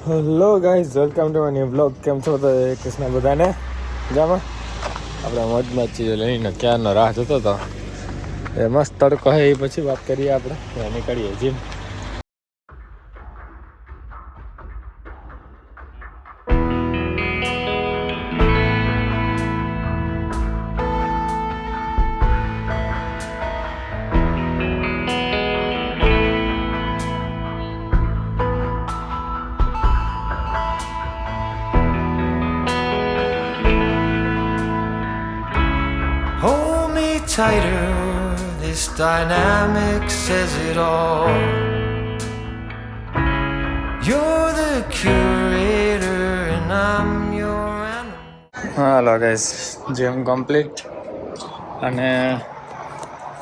Hello guys, welcome to my new vlog. કેમ છો તો કૃષ્ણ બધાને મજામાં? આપણે મોજમાં ચીજો લઈને ક્યારનો રાહ જોતો હતો. એ મસ્ત તડકો હે એ પછી વાત કરીએ આપણે. નીકળીએ gym. Hold me tighter, this dynamic says it all. You're the curator and I'm your animal. Hello guys, gym complete. અને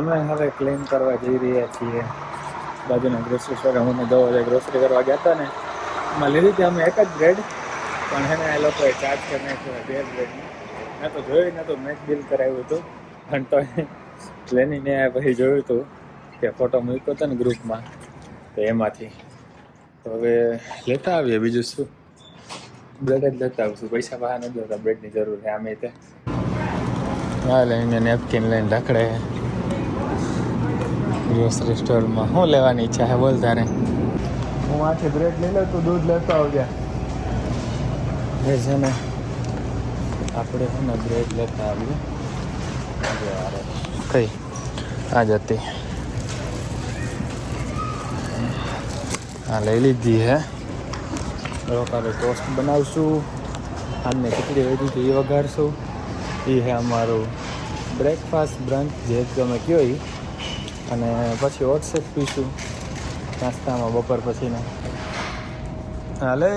અમે હવે ક્લીન કરવા જઈ રહ્યા છીએ બાજુના ગ્રોસરી સ્ટોરે. હું દવા ગ્રોસરી કરવા ગયા હતા ને, એમાં લીધી હતી અમે એક જ બ્રેડ, પણ હે ને એ લોકોએ ચાર્જ કરી નાખ્યો 2 બ્રેડની. મેં તો જોયું ને, તો મેં બિલ કરાવ્યું હતું, પણ તો લઈને પછી જોયું હતું કે ફોટો મૂક્યો હતો ને ગ્રુપમાં, તો એમાંથી તો હવે લેતા આવીએ. બીજું શું, બ્રેડ જ લેતા આવીશું. પૈસા બહાર નથી જોતા, બ્રેડની જરૂર છે આમે તે. હા, લઈને નેપકિન લઈને ઢકડે ગ્રોસરી સ્ટોરમાં. શું લેવાની ઈચ્છા છે બોલ તારે? હું આથી બ્રેડ લઈ લઉં, તું દૂધ લેતો આવજે. એ છે ને આપણે છે ને બ્રેડ લેતા આવીએ. કઈ આ જ હતી, હા લઈ લીધી હે. રોકારે ટોસ્ટ બનાવશું, આમને ખીચડી વધી હતી એ વઘારશું. એ છે અમારું બ્રેકફાસ્ટ બ્રંચ, જે તમે કહો એ. અને પછી ઓટ્સ પીશું નાસ્તામાં બપોર પછીનો. હાલે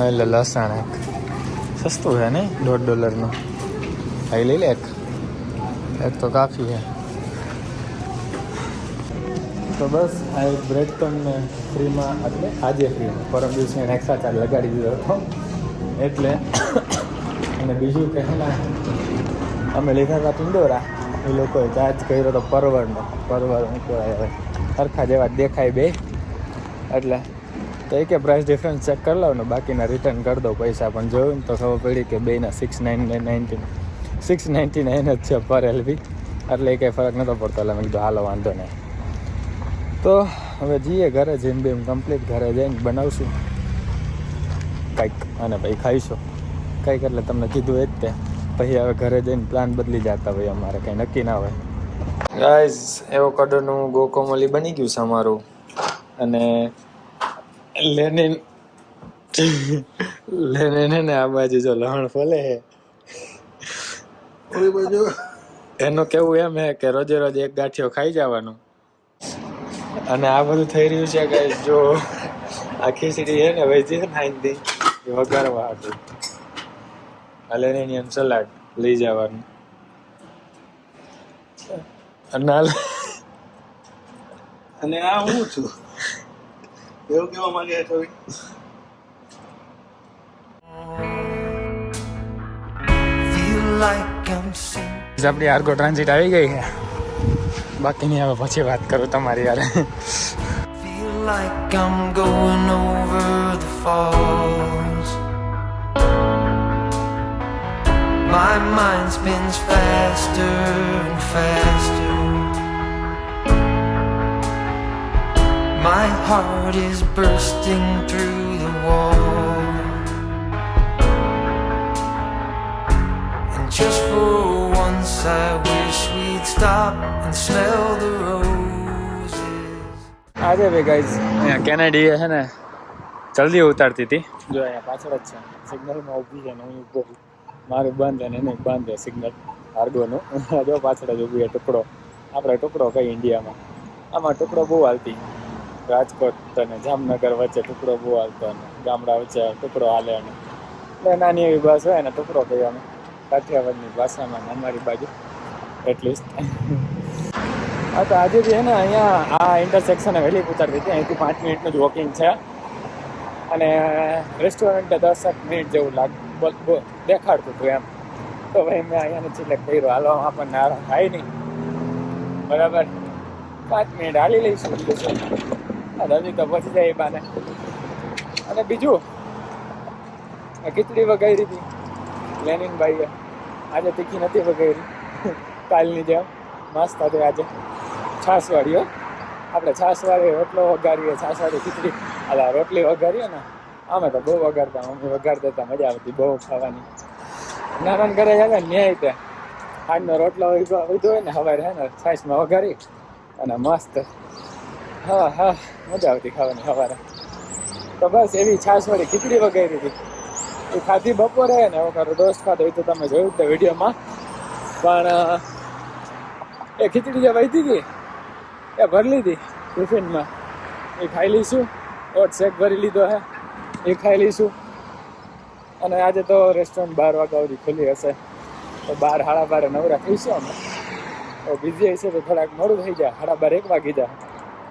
એટલે લસણ એક સસ્તું છે ને, $1.5 હા લઈ લે. એક તો કાફી છે. તો બસ આ એક બ્રેડ તમને ફ્રીમાં, એટલે આજે ફ્રીમાં, પરમ દિવસે એક્સ્ટ્રા ચાર્જ લગાડી દીધો હતો એટલે. અને બીજું કે ને, અમે લીધા હતા પિંડોરા, એ લોકોએ ચાર્જ કર્યો હતો પરવળનો. પરવળ શું કહેવાય હવે, સરખા જેવા દેખાય બે, એટલે તો એ કે પ્રાઇસ ડિફરન્સ ચેક કરી લો ને, બાકીના રિટર્ન કરી દો પૈસા. પણ જોયું ને તો ખબર પડી કે બેના $699 જ છે પર એલબી, એટલે એ કંઈ ફરક નહોતો પડતો. એટલે મેં કીધું હાલો વાંધો નહીં. તો હવે જઈએ ઘરે, જીમ બીમ કમ્પ્લીટ. ઘરે જઈને બનાવશું કંઈક અને પછી ખાઈશું કંઈક. એટલે તમને કીધું એ જ તે. પછી હવે ઘરે જઈને પ્લાન બદલી જતા હોય અમારે, કંઈ નક્કી ના હોય. ગાઈઝ, એવોકાડોનું ગોકોમોલી બની ગયું છે અમારું. અને લેનિન ને આ બાજુ જો લહણ ફોલે છે. એનું કેવું એમ હે કે રોજે રોજ એક ગાંઠિયો ખાઈ જવાનું. અને આ બધું થઈ રહ્યું છે ગાઈઝ. જો આ ખીચડી છે ને વેજી છે ને આઈંદી એ વઘારવા હતું. અલેનિયન સલાડ લઈ જવાનું. અને આ હું છું એવું કેવા માંગે છે. Feel like I'm singing. આપણી આર્ગો ટ્રાન્ઝિટ આવી ગઈ છે. બાકીની હવે પછી વાત કરું તમારી યાર. Feel like I'm going over the falls. My mind spins faster and faster. My heart is bursting through the wall. And just for once I wish we'd stop and smell the roses. આજે ભાઈ guys, અહીંયા કેનેડીએ છે ને જલ્દી ઉતારતી હતી. જો અહીંયા પાછળ જ છે, સિગ્નલમાં ઊભી છે ને હું ઊભો છું. મારું બંધ અને એને બંધ છે સિગ્નલ આર્ગોનું. જો પાછળ જ ઊભી છે ટુકડો. આપણે ટુકડો કઈ ઇન્ડિયામાં, આમાં ટુકડો બહુ હાલતી. રાજકોટ અને જામનગર વચ્ચે ટુકડો બહુ હાલતો, અને ગામડા વચ્ચે ટુકડો હાલે. અને એટલે નાની એવી બસ હોય ને ટુકડો કહેવાનો કાઠિયાવાડની ભાષામાં, અમારી બાજુ એટલીસ્ટ. હા, તો આજે બી છે ને અહીંયા આ ઇન્ટરસેક્શને વહેલી ઉતારતી હતી. અહીંથી 5 મિનિટનું જ વોકિંગ છે. અને રેસ્ટોરન્ટે 10 મિનિટ જેવું દેખાડતું હતું એમ. તો ભાઈ મેં અહીંયા સિલેક્ટ કર્યો. હાલો આપણને આરામ થાય નહીં, બરાબર. 5 મિનિટ હાલી લઈશું બીજું શું. હજી તો પહોંચી જાય એ બાને. અને બીજું ખીચડી વગાડી હતી લેનિનભાઈએ. આજે તીખી નથી વગાડી, કાલની જેમ મસ્ત હતી આજે. છાશવાળીઓ આપણે છાશવાળી રોટલો વગાડીએ, છાશવાળી ખીચડી અલા રોટલી વગાડીએ ને. અમે તો બહુ વગાડતા, મમ્મી વગાડતા હતા, મજા આવતી બહુ ખાવાની. નાના ઘરે આવે ને ન્યાય તે આજનો રોટલો વધ્યો હોય ને સવારે હે ને છાશમાં વગાડી અને મસ્ત હા હા મજા આવતી ખાવાની સવારે. તો બસ એવી છાશવાળી ખીચડી વગાડી હતી એ ખાધી બપોરે ને હવે મારો દોસ્ત ખાધો એ તો તમે જોયું જ વિડીયોમાં. પણ એ ખીચડી જે વધી હતી એ ભરી લીધી ટિફિનમાં, એ ખાઈ લઈશું. ઓટ શેક ભરી લીધો હે એ ખાઈ લઈશું. અને આજે તો રેસ્ટોરન્ટ 12 વાગ્યા સુધી ખુલ્લી હશે, તો 12 સાડા 12 નવરા થઈશું અમે. તો બીજી હશે તો થોડાક મોડું થઈ જાય, 12:30 1 વાગી જાય.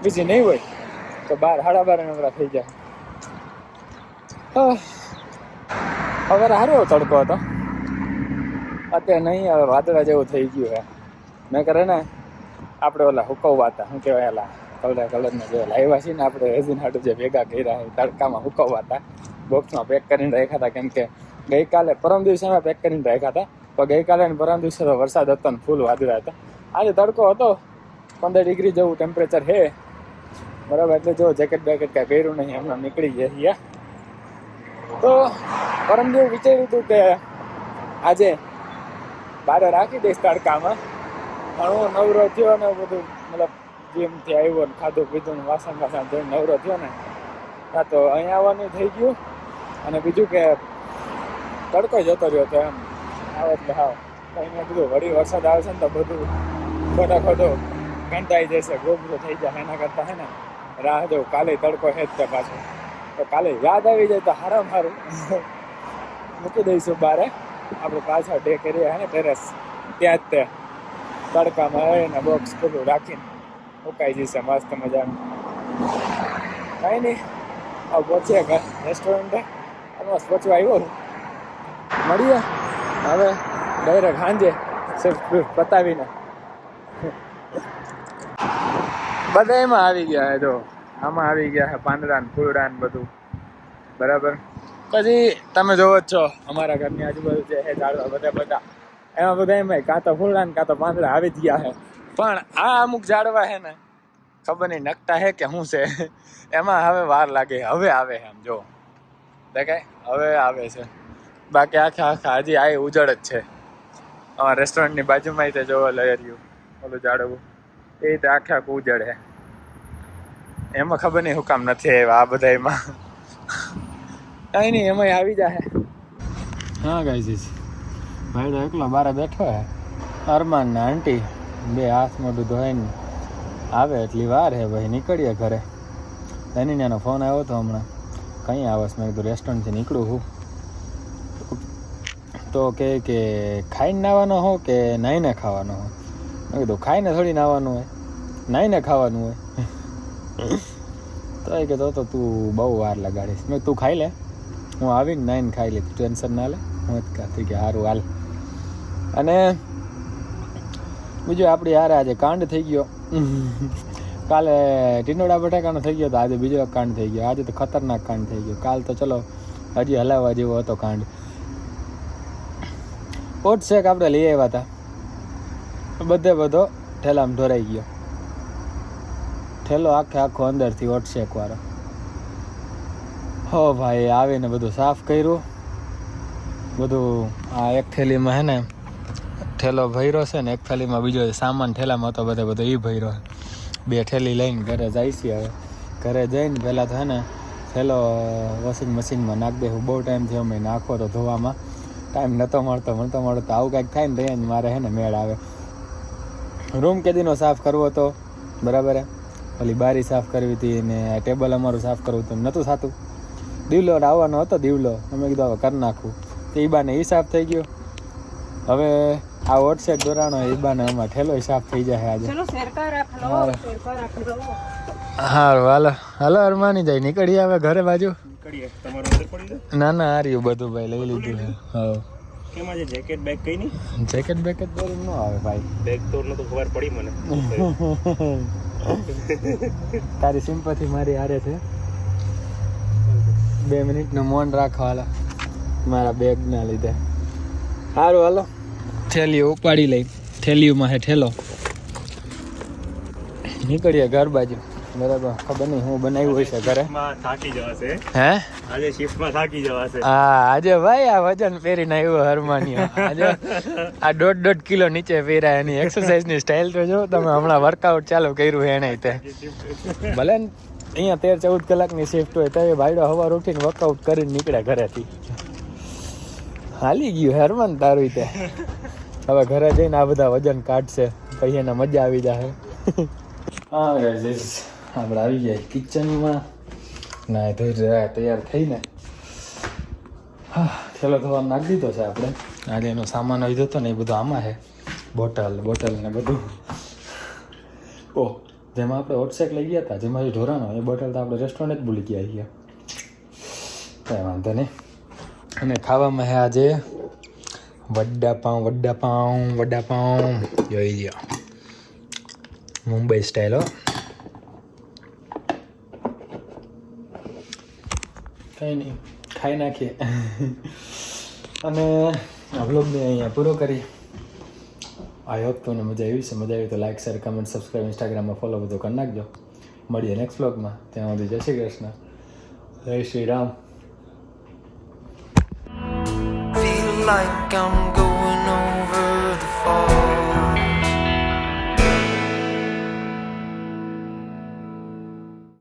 બીજી નહીં હોય તો 12 સાડા 12 નવરા થઈ જાય. હવે સારો તડકો હતો, અત્યારે નહીં. હવે વાદળા જેવું થઈ ગયું હે. મેં કરે ને આપણે ઓલા હુકવવા હતા, શું કહેવાય ઓલા કલરના જે લાવ્યા છીએ ને આપણે રેઝિન હાટું જે ભેગા કર્યા હોય તડકામાં હુકવવા હતા, બોક્સમાં પેક કરીને રાખ્યા હતા. કેમ કે ગઈકાલે પરમ દિવસે અમે પેક કરીને રાખ્યા હતા, પણ ગઈકાલે ને પરમ દિવસે તો વરસાદ હતો ને ફૂલ વાદળા હતા. આજે તડકો હતો, 15 ડિગ્રી જેવું ટેમ્પરેચર છે, બરાબર. એટલે જો જેકેટ બેકેટ કાંઈ પહેર્યું નહીં, હમણાં નીકળી ગયા. તો પરમ દિવસે વિચાર્યું હતું કે આજે બહાર રાખી દઈશ તડકામાં, પણ હું નવરો થયો ને બધું મતલબ જીમથી આવ્યો ને ખાધું પીધું ને વાસણ ધોઈને નવરો થયો ને કાં તો અહીંયા આવવાનું થઈ ગયું. અને બીજું કે તડકો જતો રહ્યો તો એમ આવે એટલે હાવ કંઈ મેં કીધું વળી વરસાદ આવશે ને તો બધું ખોટો ગંધાઈ જશે, ગોબરું થઈ જાય. એના કરતાં હે ને રાહ જવું, કાલે તડકો હે જ તે પાછો. તો કાલે યાદ આવી જાય તો સારું મૂકી દઈશું બારે આપણે પાછા ડે કરીએ હે ને ટેરેસ, ત્યાં જ તે તડકામાં હોય ને બોક્સ ખુલ્લું રાખીને મુકાઈ જશે મસ્ત મજાનું. કાંઈ નહીં, હવે પહોંચીએ ઘર રેસ્ટોરન્ટે. ઓલમોસ્ટ પહોંચવા આવ્યો છું. મળીએ હવે ડાયરેક્ટ સાંજે સિર્ફ પતાવીને. બધા એમાં આવી ગયા હે, જો આમાં આવી ગયા હે પાંદડા ને ફૂલડા ને બધું, બરાબર. પછી તમે જોવો જ છો અમારા ઘરની આજુબાજુ જે હે ઝાડવા બધા એમાં બધા એમાં કાં તો ફૂલડા ને કાં તો પાંદડા આવી જ ગયા હે. પણ આ અમુક ઝાડવા હે ને ખબર નહીં નકટા હે કે શું છે, એમાં હવે વાર લાગે. હવે આવે આમ જો દેખાય, હવે આવે છે. બાકી આખા હજી આ ઉજળ જ છે. અમારા રેસ્ટોરન્ટની બાજુમાં તે જોવા લઈ રહ્યું ઓલું ઝાડવું એ રીતે આખું ઉજળ હે. એમાં ખબર નહીં હું કામ નથી આવ્યા આ બધા એમાં. કંઈ નહીં, એમાં આવી જાય. હા ગાઈઝ, ભાઈ તો એકલો બારે બેઠો હે. અરમાન ને આંટી બે હાથ મોઢું ધોઈને આવે એટલી વાર હે ભાઈ, નીકળીએ ઘરે. એની એનો ફોન આવ્યો હતો હમણાં, કંઈ આવસ. મેં કીધું રેસ્ટોરન્ટથી નીકળું હું. તો કે ખાઈને નાવાનો હો કે નાઈને ખાવાનો હો. મેં કીધું ખાઈને થોડી નાવાનું હોય, નાઈને ખાવાનું હોય. તો એ કહેતો તો તું બહુ વાર લગાડીશ. મેં તું ખાઈ લે, હું આવીને નાઈને ખાઈ લે, ટેન્શન ના લે. હું જ કાથી કે સારું હાલ. અને બીજું આપણી યાર આજે કાંડ થઈ ગયો. કાલે ટીંડોળા બટાકાનો થઈ ગયો તો આજે બીજો એક કાંડ થઈ ગયો. આજે તો ખતરનાક કાંડ થઈ ગયો. કાલ તો ચલો હજી હલાવવા જેવો હતો કાંડ. ઓટ શેક આપણે લઈ આવ્યા હતા, બધો ઠેલામાં ઢોરાઈ ગયો. ઠેલો આખો અંદરથી ઓટ શેક વાળો. હો ભાઈ આવીને બધું સાફ કર્યું બધું. આ એક થેલીમાં હે ને ઠેલો ભર્યો છે ને એક થેલીમાં બીજો સામાન ઠેલામાં હતો બધો એ ભર્યો. 2 થેલી લઈને ઘરે જાય છે. હવે ઘરે જઈને પહેલાં તો હે ને થેલો વોશિંગ મશીનમાં નાખી દેવું. બહુ ટાઈમ થયો મેં નાખો તો ધોવામાં ટાઈમ નહોતો મળતો તો આવું કાંઈક થાય ને ત્યાં મારે હે ને મેળ આવે. રૂમ કેદીનો સાફ કરવો હતો, બરાબર. ઓલી બારી સાફ કરવી હતી ને ટેબલ અમારું સાફ કરવું હતું, નહોતું થતું. દીવલો આવવાનો હતો, દીવલો અમે કીધું હવે કરી નાખવું. તો એ બાને એ સાફ થઈ ગયો. હવે આ વોટ્સએપ દોરાણો એ બાને આમાં ઠેલો સાફ થઈ જાય આજે. હારું હાલો અરમાની જાય નીકળીએ હવે ઘરે બાજુ. ના આ રહ્યું બધું ભાઈ લઈ લીધું છે. હા કેમ આજે જેકેટ બેગ કઈ નહીં જેકેટ બેકેટ પહેરીને ન આવે ભાઈ. બેગ તો ન તો ખબર પડી મને તારી સિમ્પથી મારી હારે છે. 2 મિનિટનું મૌન રાખો હાલો મારા બેગના લીધે. સારું હાલો થેલીઓ ઉપાડી લઈ. થેલીઓમાં હે ઠેલો. નીકળીએ ઘર બાજુ. બરાબર ખબર નહીં હું બનાવ્યું હોય છે ઘરે. થાકી જવાશે હે આજે શિફ્ટમાં થાકી જવાશે હા આજે ભાઈ આ વજન પહેરીને આવ્યો હરમાનીઓ. આજે આ 1.5 કિલો નીચે પહેરાય. એની એક્સરસાઇઝની સ્ટાઇલ તો જો તમે. હમણાં વર્કઆઉટ ચાલુ કર્યું એને તે ભલે ને અહીંયા 13-14 કલાકની શિફ્ટ હોય તો એ ભાઈડો સવાર ઉઠીને વર્કઆઉટ કરીને નીકળે ઘરેથી. હાલી ગયું હરમાન તારું તે. હવે ઘરે જઈને આ બધા વજન કાઢશે પછી એને મજા આવી જાય. હા ગાઈઝ આપણે આવી ગયા કિચનમાં. ના ધોઈ રહ્યા તૈયાર થઈને. હા થેલો ધોવા નાખી દીધો છે આપણે. આજે એનો સામાન આવી જતો ને એ બધું આમાં છે. બોટલ ને બધું. ઓહ જેમાં આપણે હોટસેક લઈ ગયા હતા જેમાં ઢોરાનો એ બોટલ તો આપણે રેસ્ટોરન્ટ જ ભૂલી ગયા છીએ. કંઈ વાંધો નહીં. અને ખાવામાં છે આજે વડાપાઉં જોઈ લ્યો મુંબઈ સ્ટાઇલ હો. કંઈ નહીં ખાઈ નાખીએ. અને આ વ્લોગને અહીંયા પૂરો કરી. આઈ હોપ તમને મજા આવી છે. મજા આવી તો લાઈક શેર કમેન્ટ સબસ્ક્રાઈબ ઇન્સ્ટાગ્રામમાં ફોલો બધું કરી નાખજો. મળીએ નેક્સ્ટ વ્લોગમાં. ત્યાં સુધી જય શ્રી કૃષ્ણ. જય Shri Ram. Feel like I'm going over the fall.